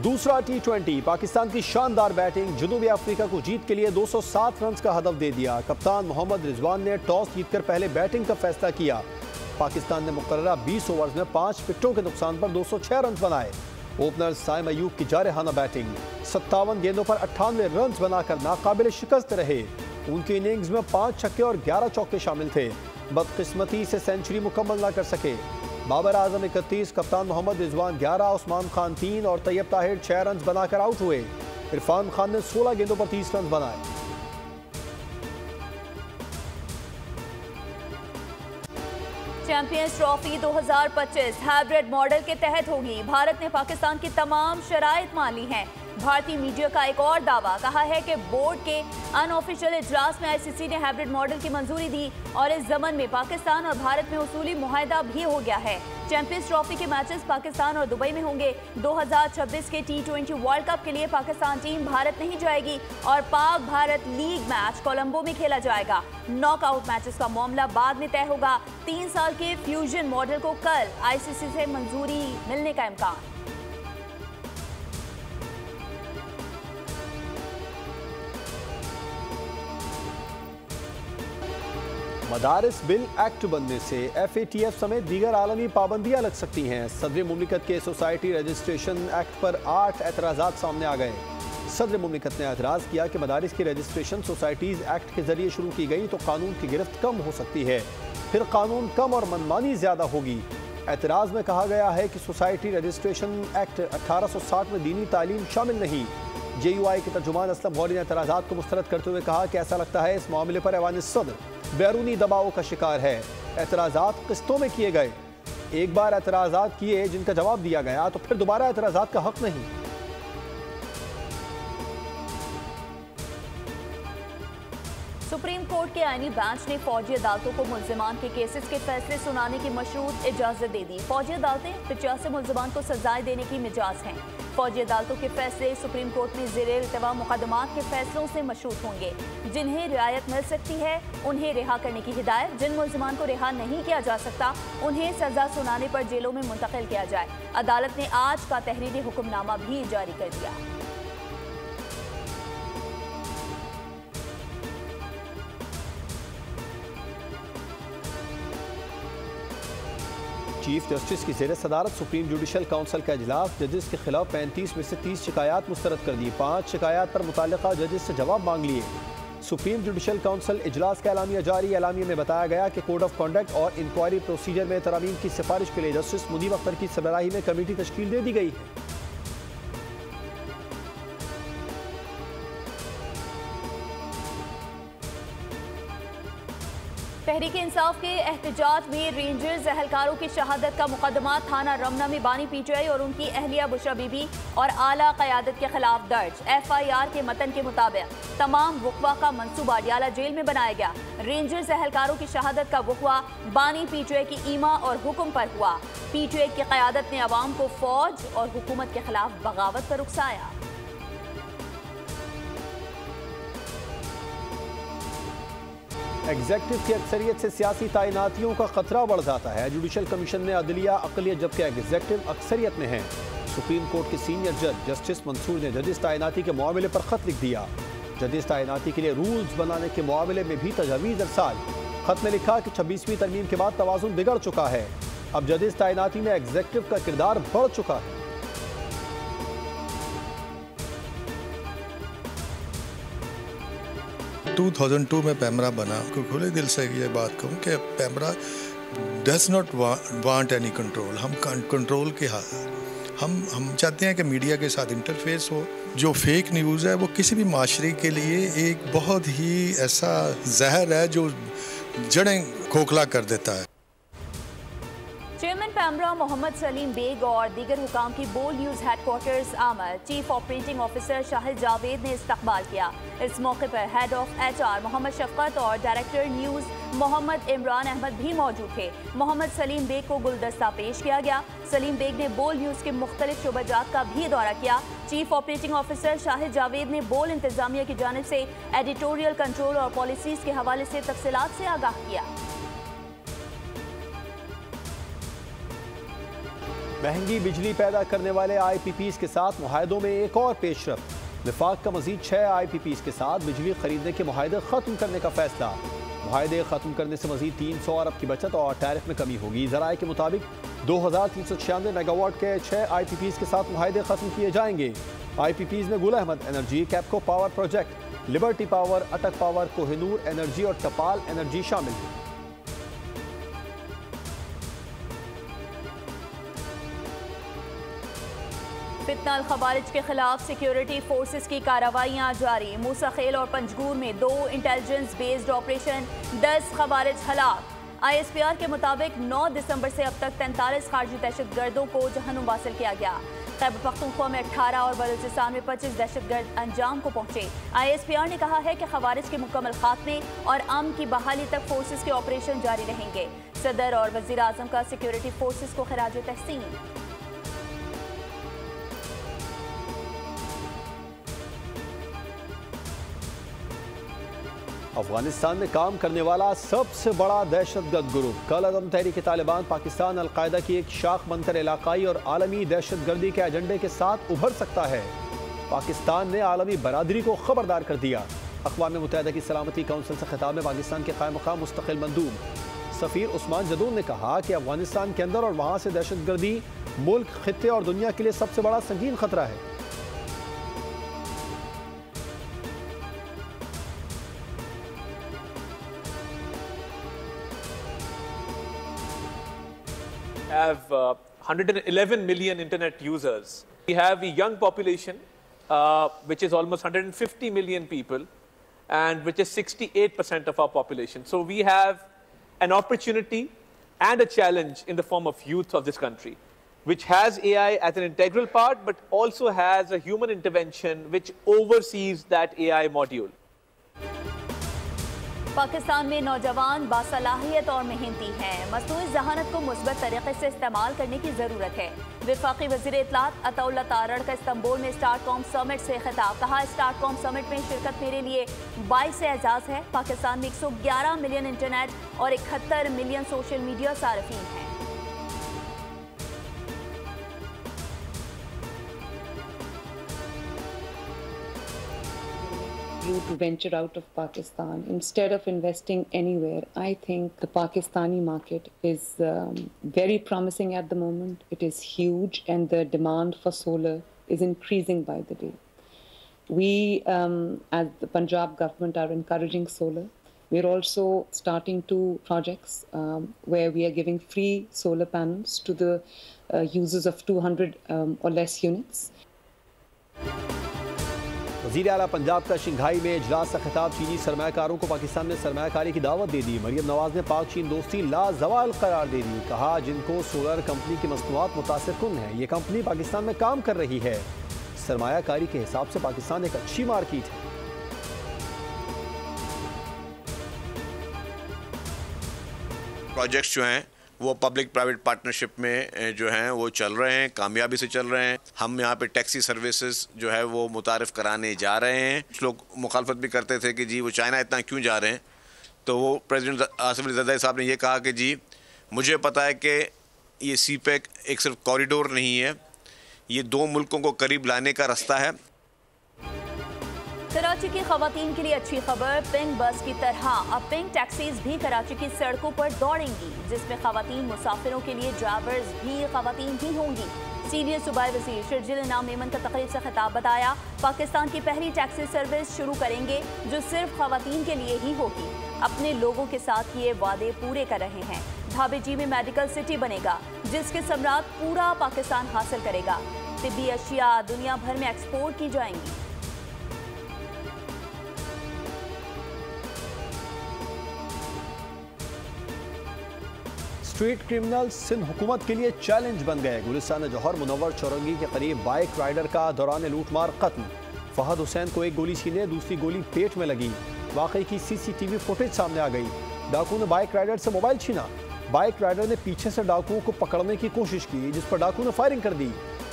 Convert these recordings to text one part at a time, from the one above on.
दूसरा T20 पाकिस्तान की शानदार बैटिंग जनूबी अफ्रीका को जीत के लिए 207 रन का हदफ दे दिया। कप्तान मोहम्मद रिजवान ने टॉस जीतकर पहले बैटिंग का फैसला किया। पाकिस्तान ने मुकर्ररा 20 ओवर्स में 5 विकेटों के नुकसान पर 206 रन बनाए। ओपनर साइम अयूब की जारहाना बैटिंग 57 गेंदों पर 98 रन बनाकर नाकाबिल शिकस्त रहे। उनकी इनिंग्स में 5 छक्के और 11 चौके शामिल थे। बदकिस्मती से सेंचुरी मुकम्मल न कर सके। बाबर आजम 31, कप्तान मोहम्मद रिजवान 11, उस्मान खान 3 और तैयब ताहिर 6 रन बनाकर आउट हुए। इरफान खान ने 16 गेंदों पर 30 रन बनाए। चैंपियंस ट्रॉफी 2025 हाइब्रिड मॉडल के तहत होगी। भारत ने पाकिस्तान की तमाम शराइत मान ली हैं। भारतीय मीडिया का एक और दावा कहा है कि बोर्ड के अनऑफिशियल इजलास में आईसीसी ने हाइब्रिड मॉडल की मंजूरी दी और इस जमन में पाकिस्तान और भारत में उसूली मुआहदा भी हो गया है। चैंपियंस ट्रॉफी के मैचेस पाकिस्तान और दुबई में होंगे। 2026 के T20 वर्ल्ड कप के लिए पाकिस्तान टीम भारत नहीं जाएगी और पाक भारत लीग मैच कोलंबो में खेला जाएगा। नॉकआउट मैचेस का मामला बाद में तय होगा। 3 साल के फ्यूजन मॉडल को कल आईसीसी से मंजूरी मिलने का इम्कान। मदारिस बिल एक्ट बनने से FATF समेत दीगर आलमी पाबंदियां लग सकती हैं। सदर मुमलिकत के सोसाइटी रजिस्ट्रेशन एक्ट पर 8 एतराज़ात सामने आ गए। सदर मुमलिकत ने एतराज़ किया कि मदारिस की रजिस्ट्रेशन सोसाइटीज़ एक्ट के जरिए शुरू की गई तो कानून की गिरफ्त कम हो सकती है, फिर कानून कम और मनमानी ज़्यादा होगी। एतराज़ में कहा गया है कि सोसाइटी रजिस्ट्रेशन एक्ट 1860 में दीनी तालीम शामिल नहीं। JUI के तर्जुमान असलम गौरी ने एतराज़ात को मुस्तरद करते हुए कहा कि ऐसा लगता है इस मामले पर ऐवान सदर बैरूनी दबाव का शिकार है। एतराज़ात किस्तों में किए गए। एक बार एतराज़ात किए जिनका जवाब दिया गया तो फिर दोबारा एतराज़ात का हक नहीं। सुप्रीम कोर्ट के आईनी बेंच ने फौजी अदालतों को मुल्जिमान के केसेस के फैसले सुनाने की मशरूत इजाजत दे दी। फौजी अदालतें 85 मुल्जिमान को सजाएं देने की मिजाज हैं। फौजी अदालतों के फैसले सुप्रीम कोर्ट में ज़ेरे इल्तवा मुकदमात के फैसलों से मशरूत होंगे। जिन्हें रियायत मिल सकती है उन्हें रिहा करने की हिदायत। जिन मुल्जिमान को रिहा नहीं किया जा सकता उन्हें सजा सुनाने पर जेलों में मुंतकिल किया जाए। अदालत ने आज का तहरीरी हुक्मनामा भी जारी कर दिया। चीफ जस्टिस की ज़ेर सदारत सुप्रीम जुडिशल काउंसिल का इजलास। जजेस के खिलाफ 35 में से 30 शिकायत मुस्तरद कर दी। 5 शिकायत पर मुताल्लिका जजेस से जवाब मांग लिए। सुप्रीम जुडिशल काउंसिल इजलास का एलामिया जारी। एलामिया में बताया गया कि कोड ऑफ कॉन्डक्ट और इंक्वायरी प्रोसीजर में तरमीम की सिफारिश के लिए जस्टिस मुनीब अख्तर की सरबराही में कमेटी तश्कील दे दी गई है। तहरीक इंसाफ के एहतजाज में रेंजर्स एहलकारों की शहादत का मुकदमा थाना रमना में बानी PTI और उनकी अहलिया बुशरा बीबी और आला क़यादत के खिलाफ दर्ज। FIR के मतन के मुताबिक तमाम वक़्वा का मंसूबा डियाला जेल में बनाया गया। रेंजर्स एहलकारों की शहादत का वक़्वा बानी PTI की ईमा और हुक्म पर हुआ। PTI की क़यादत ने अवाम को फौज और हुकूमत के खिलाफ बगावत पर उकसाया। एग्जेक्टिव की अक्सरियत से सियासी तैनातियों का खतरा बढ़ जाता है। जुडिशल कमीशन में अदलिया अक़लियत जबकि एग्जेक्टिव अक्सरियत में है। सुप्रीम कोर्ट के सीनियर जज जस्टिस मंसूर ने जजेस तैनाती के मामले पर खत लिख दिया। जजेस तैनाती के लिए रूल्स बनाने के मामले में भी तजावीज़ अरसाल। खत में लिखा कि 26वीं तरमीम के बाद तवाज़ुन बिगड़ चुका है। अब जजेस तैनाती में एग्जेक्टिव का किरदार बढ़ चुका है। 2002 में पैमरा बना। खुले दिल से ये बात कहूँ कि PEMRA does not want any control. हम कंट्रोल के हम चाहते हैं कि मीडिया के साथ इंटरफेस हो। जो फेक न्यूज़ है वो किसी भी माशरे के लिए एक बहुत ही ऐसा जहर है जो जड़ें खोखला कर देता है। चेयरमैन पैमरा मोहम्मद सलीम बेग और दीगर हुकाम की बोल न्यूज़ हेडक्वार्टर्स आमद chief operating officer Shahid Javed ने इस्तकबाल किया। इस मौके पर हेड ऑफ HR मोहम्मद शफकत और डायरेक्टर न्यूज़ मोहम्मद इमरान अहमद भी मौजूद थे। मोहम्मद सलीम बेग को गुलदस्ता पेश किया गया। सलीम बेग ने बोल न्यूज़ के मुख्तलिफ शोबाजात का भी दौरा किया। Chief operating officer Shahid Javed ने बोल इंतजामिया की जानिब से एडिटोरियल कंट्रोल और पॉलिसीज़ के हवाले से तफसीलात से आगाह किया। महंगी बिजली पैदा करने वाले IPPs के साथ मुआहदों में एक और पेशरफ। विफाक का मजीद 6 IPPs के साथ बिजली खरीदने के मुआहदे खत्म करने का फैसला। मुआहदे खत्म करने से मजीद 300 अरब की बचत और टैरिफ में कमी होगी। ज़राए के मुताबिक 2396 मेगावाट के 6 IPPs के साथ मुआहदे खत्म किए जाएंगे। IPPs में Gul Ahmad energy, Kapco power project, Liberty power, Attock power, Kohinoor energy और टपाल एनर्जी शामिल हैं। फितना अल खवारिज के खिलाफ सिक्योरिटी फोर्सेस की कार्रवाइयां जारी। मूसा खेल और पंजगूर में 2 इंटेलिजेंस बेस्ड ऑपरेशन, 10 खवारिज हलाक। ISPR के मुताबिक 9 दिसंबर से अब तक 43 खारजी दहशतगर्दों को जहन्नुम वासिल किया गया। खैबर पख्तूनख्वा में 18 और बलूचिस्तान में 25 दहशतगर्द अंजाम को पहुंचे। ISPR ने कहा है कि खवारिज के मुकम्मल खात्मे और अमन की बहाली तक फोर्सेस के ऑपरेशन जारी रहेंगे। सदर और वजीर आजम का सिक्योरिटी फोर्सेस को खराज तहसीन। अफगानिस्तान में काम करने वाला सबसे बड़ा दहशतगर्द ग्रुप कल अदम तहरीक तालिबान पाकिस्तान अलकायदा की एक शाख बनकर इलाकाई और आलमी दहशतगर्दी के एजेंडे के साथ उभर सकता है। पाकिस्तान ने आलमी बरादरी को खबरदार कर दिया। अक़वाम मुत्तहिदा की सलामती काउंसिल से खिताब में पाकिस्तान के क़ायम मक़ाम मुस्तक़िल मंदूब सफ़ीर उस्मान जदून ने कहा कि अफगानिस्तान के अंदर और वहाँ से दहशतगर्दी मुल्क, खित्ते और दुनिया के लिए सबसे बड़ा संगीन खतरा है। have 111 million internet users. We have a young population, which is almost 150 million people, and which is 68% of our population. So we have an opportunity and a challenge in the form of youth of this country, which has AI as an integral part, but also has a human intervention which oversees that AI module. Pakistan में नौजवान बासलाहियत और मेहनती हैं। मसनूई जहानत को मुस्बत तरीके से इस्तेमाल करने की ज़रूरत है। वफाकी वज़ीर इत्तलात अताउल्लाह तारड़ का इस्तांबुल में स्टार्टकॉम समिट से खिताब। कहा, स्टार्टकॉम समिट में शिरकत मेरे लिए बाइस एजाज़ है। पाकिस्तान में 111 मिलियन इंटरनेट और 71 मिलियन सोशल मीडिया सारफीन हैं। To venture out of Pakistan instead of investing anywhere. I think the Pakistani market is very promising at the moment. It is huge and the demand for solar is increasing by the day. We as the Punjab government are encouraging solar. We're also starting 2 projects where we are giving free solar panels to the users of 200 or less units. वज़ीर आला पंजाब का Shanghai में इजलास से खिताब। चीनी सरमायाकारों को पाकिस्तान में सरमायाकारी की दावत दे दी। मरियम नवाज ने पाक चीन दोस्ती लाजवाल करार दे दी। कहा, जिनको सोलर कंपनी की मसनूआत मुतासिर कुन है, ये कंपनी पाकिस्तान में काम कर रही है। सरमायाकारी के हिसाब से पाकिस्तान एक अच्छी मार्केट है। प्रोजेक्ट्स जो हैं वो पब्लिक प्राइवेट पार्टनरशिप में जो हैं वो चल रहे हैं, कामयाबी से चल रहे हैं। हम यहाँ पे टैक्सी सर्विसेज जो है वो मुतारिफ कराने जा रहे हैं। कुछ लोग मुखालफत भी करते थे कि जी वो चाइना इतना क्यों जा रहे हैं, तो वो प्रेसिडेंट आसिफ अली जरदारी साहब ने ये कहा कि जी मुझे पता है कि ये सीपैक एक सिर्फ कॉरिडोर नहीं है, ये 2 मुल्कों को करीब लाने का रास्ता है। कराची की खवातीन के लिए अच्छी खबर। पिंक बस की तरह अब पिंक टैक्सीज भी कराची की सड़कों पर दौड़ेंगी, जिसमें खवातीन मुसाफिरों के लिए ड्राइवर्स भी खवातीन ही होंगी। सीनियर सूबाई वज़ीर शर्जील इनाम मेमन का तकरीब से खिताब। बताया, पाकिस्तान की पहली टैक्सी सर्विस शुरू करेंगे जो सिर्फ खवातीन के लिए ही होगी। अपने लोगों के साथ ये वादे पूरे कर रहे हैं। धाबेजी में मेडिकल सिटी बनेगा, जिसके समरात पूरा पाकिस्तान हासिल करेगा। तिब्बी अशिया दुनिया भर में एक्सपोर्ट की जाएंगी। स्ट्रीट क्रिमिनल सिंध हुकूमत के लिए चैलेंज बन गए। गुलिस्तान जौहर मुनव्वर चौरंगी के करीब बाइक राइडर का दौरान लूटमार कत्ल। फहद हुसैन को एक गोली सीने, दूसरी गोली पेट में लगी। वाकई की CCTV फुटेज सामने आ गई। डाकू ने बाइक राइडर से मोबाइल छीना। बाइक राइडर ने पीछे से डाकुओं को पकड़ने की कोशिश की, जिस पर डाकू ने फायरिंग कर दी।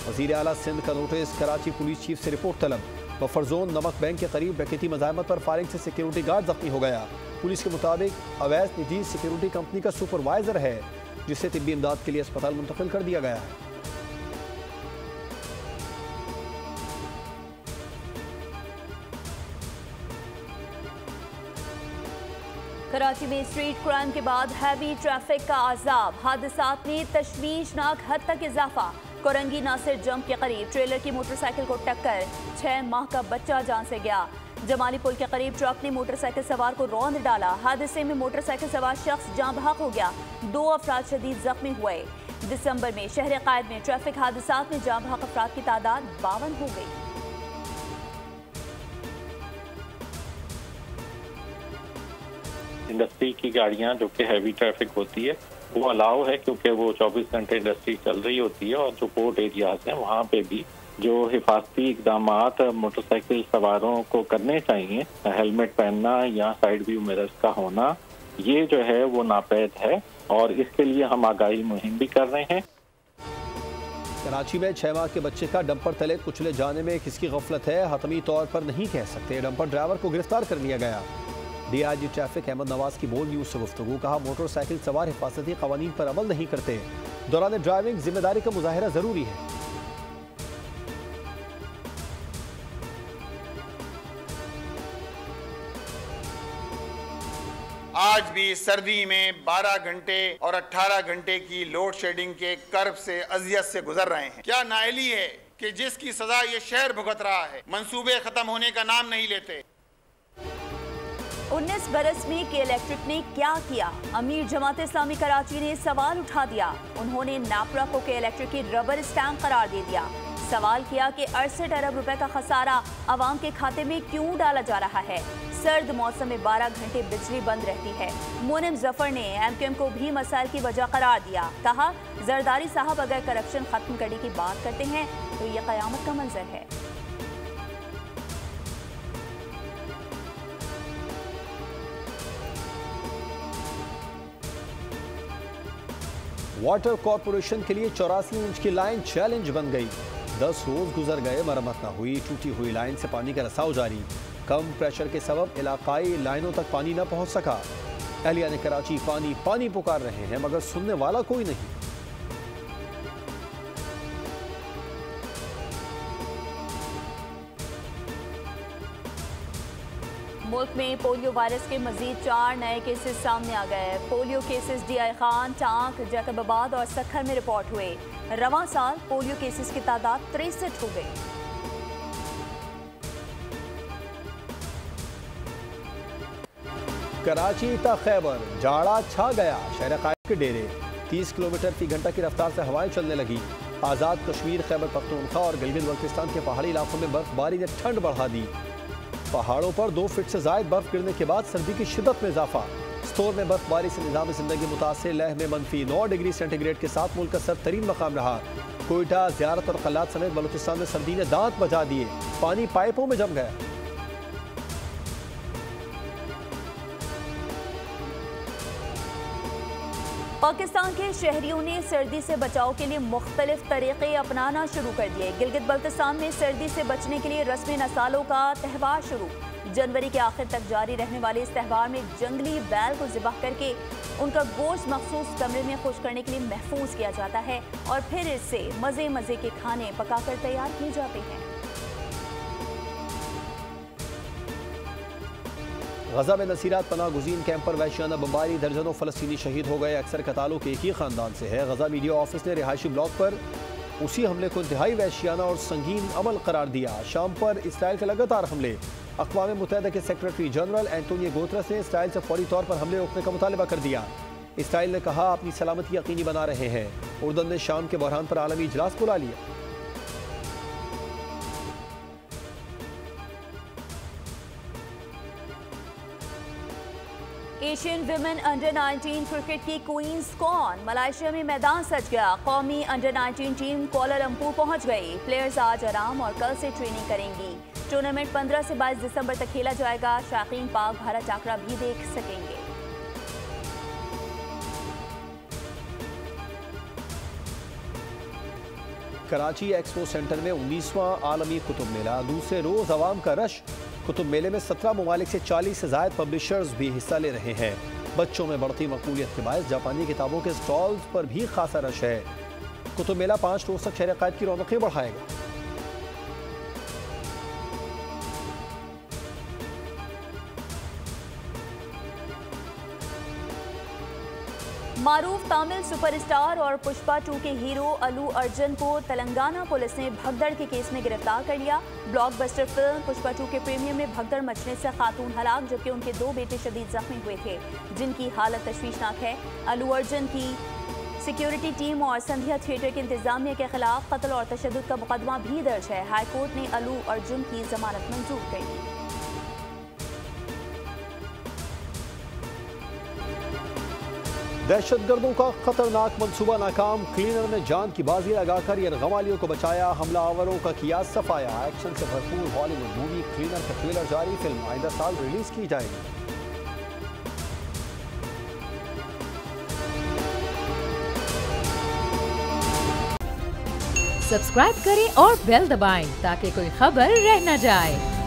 वज़ीर आला सिंध का नोटिस। कराची पुलिस चीफ से रिपोर्ट तलब। बफर जोन नमक बैंक के करीब डकैती मज़ाहमत पर फायरिंग से सिक्योरिटी गार्ड जख्मी हो गया। पुलिस के मुताबिक अवैध निजी सिक्योरिटी कंपनी का सुपरवाइजर है, जिसे तिब्बी इमदाद के लिए अस्पताल मुंतकिल कर दिया गया है। कराची में स्ट्रीट क्राइम के बाद हैवी ट्रैफिक का अजाब, हादसात में तशवीशनाक हद तक इजाफा। कोरंगी नासिर जंप के करीब ट्रेलर की मोटरसाइकिल को टक्कर, 6 माह का बच्चा जान से गया। जमाली पुल के करीब ट्रक ने मोटरसाइकिल सवार को रौंद डाला, हादसे में मोटरसाइकिल सवार शख्स जान बहक हो गया, 2 अफराद शदीद जख्मी हुए। दिसंबर में शहर कायद में ट्रैफिक हादसात में जान बहक अफराद की तादाद 52 हो गई। इंडस्ट्री की गाड़ियां जो कि हैवी ट्रैफिक होती है वो अलाउ है, क्योंकि वो 24 घंटे इंडस्ट्री चल रही होती है। और जो पोर्ट एरियाज हैं वहाँ पे भी जो हिफाजती इकदाम मोटरसाइकिल सवारों को करने चाहिए, हेलमेट पहनना या साइड व्यू मिरर्स का होना, ये जो है वो नापैद है और इसके लिए हम आगाही मुहिम भी कर रहे हैं। कराची में 6 माह के बच्चे का डंपर तले कुचले जाने में किसकी गफलत है, हतमी तौर पर नहीं कह सकते। डंपर ड्राइवर को गिरफ्तार कर लिया गया। DIG ट्रैफिक अहमद नवाज की बोल न्यूज से गुफ्तगू, कहा मोटरसाइकिल सवार हिफाजती कवानीन पर अमल नहीं करते, दौरान ड्राइविंग जिम्मेदारी का मुजाहिरा जरूरी है। आज भी सर्दी में 12 घंटे और 18 घंटे की लोड शेडिंग के कर्ब से अजियत से गुजर रहे हैं। क्या नाअहली है कि जिसकी सजा ये शहर भुगत रहा है, मंसूबे खत्म होने का नाम नहीं लेते। 19 बरस में के इलेक्ट्रिक ने क्या किया, अमीर जमात इस्लामी कराची ने सवाल उठा दिया। उन्होंने नापरा को के इलेक्ट्रिक की रबर स्टैम्प करार दे दिया। सवाल किया कि 68 अरब रुपए का खसारा आवाम के खाते में क्यों डाला जा रहा है। सर्द मौसम में 12 घंटे बिजली बंद रहती है। मोनिम जफर ने MQM को भी मसाइल की वजह करार दिया। कहा, जरदारी साहब अगर करप्शन खत्म करने की बात करते हैं तो ये कयामत का मंजर है। वाटर कॉरपोरेशन के लिए 84 इंच की लाइन चैलेंज बन गई। 10 रोज गुजर गए, मरम्मत न हुई। टूटी हुई लाइन से पानी का रिसाव जारी। कम प्रेशर के सबब इलाकाई लाइनों तक पानी न पहुंच सका। अहलिया ने कराची पानी पानी पुकार रहे हैं, मगर सुनने वाला कोई नहीं। मुल्क में पोलियो वायरस के मजीद 4 नए केसेस सामने आ गए। Polio cases DI Khan, tank, Jacobabad और सखर में रिपोर्ट हुए। रवां साल पोलियो केसेस की तादाद 63 हो गई। कराची तक खैबर, जाड़ा छा गया। शहर कायद के डेरे 30 किलोमीटर फी घंटा की रफ्तार से हवाएं चलने लगी। आज़ाद कश्मीर, खैबर पख्तूनख्वा और गिलगित बल्तिस्तान के पहाड़ी इलाकों में बर्फबारी ने ठंड बढ़ा दी। पहाड़ों पर 2 फीट से जायद बर्फ गिरने के बाद सर्दी की शिद्दत में इजाफा। स्टोर में बर्फबारी से निज़ाम जिंदगी मुतासिर। लेह में -9 डिग्री सेंटीग्रेड के साथ मुल्क का सर्दतरीन मकाम रहा। कोयटा, ज़ियारत और कल्लात समेत बलूचिस्तान में सर्दी ने दांत बजा दिए। पानी पाइपों में जम गया। पाकिस्तान के शहरियों ने सर्दी से बचाव के लिए मुख्तलिफ तरीके अपनाना शुरू कर दिए। गिलगित बल्तिस्तान में सर्दी से बचने के लिए रस्म नसालों का त्यौहार शुरू। जनवरी के आखिर तक जारी रहने वाले इस त्यौहार में जंगली बैल को ज़िबह करके उनका गोश्त मखसूस कमरे में खुश करने के लिए महफूज किया जाता है और फिर इससे मज़े मज़े के खाने पकाकर तैयार किए जाते हैं। गजा में नसीरात पनाह गुज़ीन कैंप पर वहशियाना बमबारी, दर्जनों फ़लस्तीनी शहीद हो गए। अक्सर का ताल्लुक एक ही ख़ानदान से है। गजा मीडिया ऑफिस ने रिहायशी ब्लॉक पर उसी हमले को इंतहाई वहशियाना और संगीन अमल करार दिया। शाम पर इसराइल के लगातार हमले। अक़वाम मुत्तहिदा के सेक्रेटरी जनरल एंटोनियो गुतेरेस ने इसराइल से फौरी तौर पर हमले रोकने का मुतालबा कर दिया। इसराइल ने कहा, अपनी सलामती यकीनी बना रहे हैं। उर्दन ने शाम के बहरान पर आलमी इजलास बुला लिया। एशियन विमेन अंडर-19 क्रिकेट की क्वींस कौन? मलेशिया में मैदान सज गया। कौमी अंडर-19 टीम कुआलालंपुर पहुंच गई। प्लेयर्स आज आराम और कल से ट्रेनिंग करेंगी। टूर्नामेंट 15 से 22 दिसंबर तक खेला जाएगा। शाकीन पाक भारत टाकरा भी देख सकेंगे। कराची एक्सपो सेंटर में 19वां आलमी कुतुब मेला। दूसरे रोज अवाम का रश। कुतुब मेले में 17 ममालिक से 40 से ज़ायद पब्लिशर्स भी हिस्सा ले रहे हैं। बच्चों में बढ़ती मकबूलियत के बायस जापानी किताबों के स्टॉल्स पर भी खासा रश है। कुतुब मेला 5 रोज तक शहर कायद की रौनकें बढ़ाएगा। मारूफ तामिल सुपरस्टार और पुष्पा 2 के हीरो अल्लू अर्जुन को तेलंगाना पुलिस ने भगदड़ के केस में गिरफ्तार कर लिया। ब्लॉकबस्टर फिल्म पुष्पा 2 के प्रीमियर में भगदड़ मचने से खातून हलाक, जबकि उनके 2 बेटे शदीद जख्मी हुए थे, जिनकी हालत तशवीशनाक है। अल्लू अर्जुन की सिक्योरिटी टीम और संध्या थिएटर के इंतजामिया के खिलाफ कत्ल और तशद्दुद का मुकदमा भी दर्ज है। हाईकोर्ट ने अल्लू अर्जुन की जमानत मंजूर कर दी। दहशतगर्दों का खतरनाक मंसूबा नाकाम, क्लीनर ने जान की बाजी लगाकर यरगमालियों को बचाया, हमलावरों का किया सफाया। एक्शन से भरपूर हॉलीवुड मूवी क्लीनर का ट्रेलर जारी, फिल्म आइंदा साल रिलीज की जाएगी। सब्सक्राइब करें और बेल दबाएं ताकि कोई खबर रह न जाए।